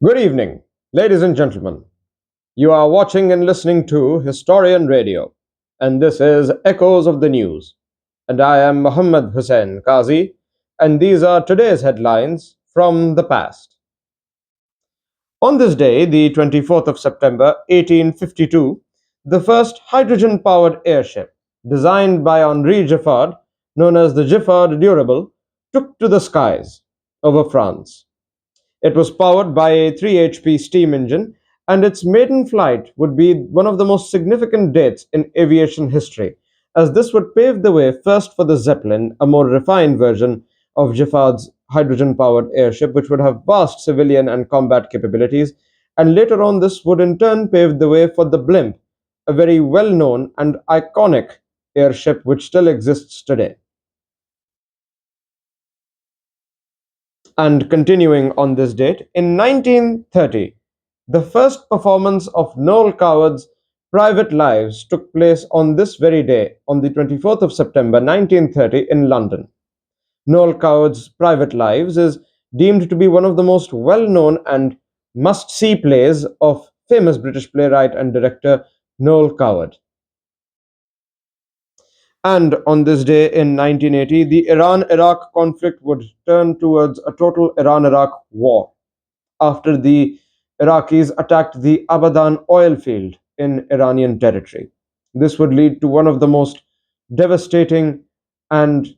Good evening, ladies and gentlemen. You are watching and listening to Historian Radio, and this is Echoes of the News. And I am Muhammad Hussain Qazi, and these are today's headlines from the past. On this day, the 24th of September 1852, the first hydrogen powered airship, designed by Henri Giffard, known as the Giffard Durable, took to the skies over France. It was powered by a 3 HP steam engine, and its maiden flight would be one of the most significant dates in aviation history, as this would pave the way first for the Zeppelin, a more refined version of Giffard's hydrogen powered airship, which would have vast civilian and combat capabilities, and later on, this would in turn pave the way for the blimp, a very well known and iconic airship which still exists today. And continuing on this date, in 1930, the first performance of Noel Coward's Private Lives took place on this very day, on the 24th of September 1930, in London. Noel Coward's Private Lives is deemed to be one of the most well known and must see plays of famous British playwright and director Noel Coward. And on this day in 1980, the Iran Iraq conflict would turn towards a total Iran Iraq war after the Iraqis attacked the Abadan oil field in Iranian territory. This would lead to one of the most devastating and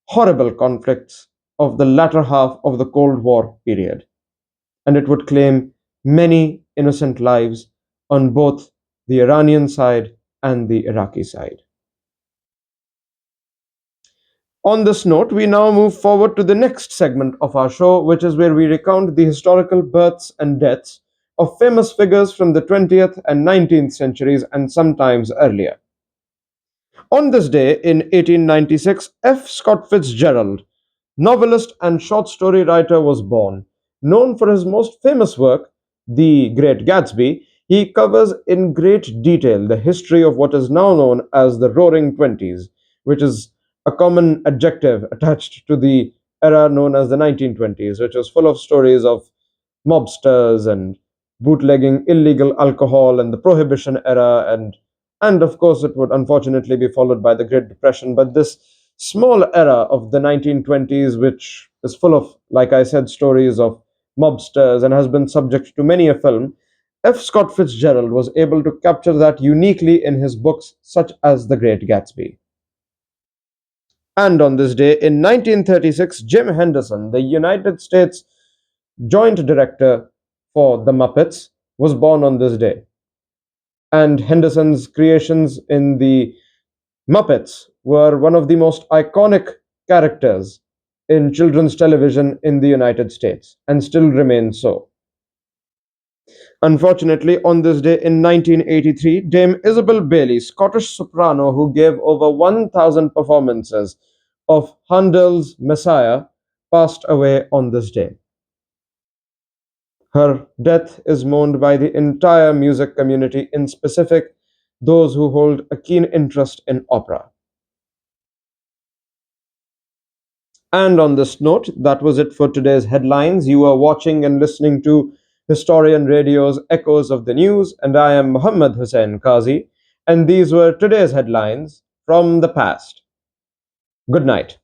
horrible conflicts of the latter half of the Cold War period, and it would claim many innocent lives on both the Iranian side and the Iraqi side. On this note, we now move forward to the next segment of our show, which is where we recount the historical births and deaths of famous figures from the 20th and 19th centuries and sometimes earlier. On this day in 1896, F. Scott Fitzgerald, novelist and short story writer, was born. Known for his most famous work, The Great Gatsby, he covers in great detail the history of what is now known as the Roaring Twenties, which is a common adjective attached to the era known as the 1920s, which was full of stories of mobsters and bootlegging illegal alcohol and the Prohibition era, and of course it would unfortunately be followed by the Great Depression. But this small era of the 1920s, which is full of, like I said, stories of mobsters and has been subject to many a film, F. Scott Fitzgerald was able to capture that uniquely in his books such as The Great Gatsby. And on this day in 1936, Jim Henderson, the United States joint director for The Muppets, was born on this day. And Henderson's creations in The Muppets were one of the most iconic characters in children's television in the United States and still remain so. Unfortunately, on this day in 1983, Dame Isabel Bailey, Scottish soprano who gave over 1,000 performances of Handel's Messiah, passed away on this day. Her death is mourned by the entire music community, in specific those who hold a keen interest in opera. And on this note, that was it for today's headlines. You are watching and listening to Historian Radio's Echoes of the News, and I am Muhammad Hussain Qazi, and these were today's headlines from the past. Good night.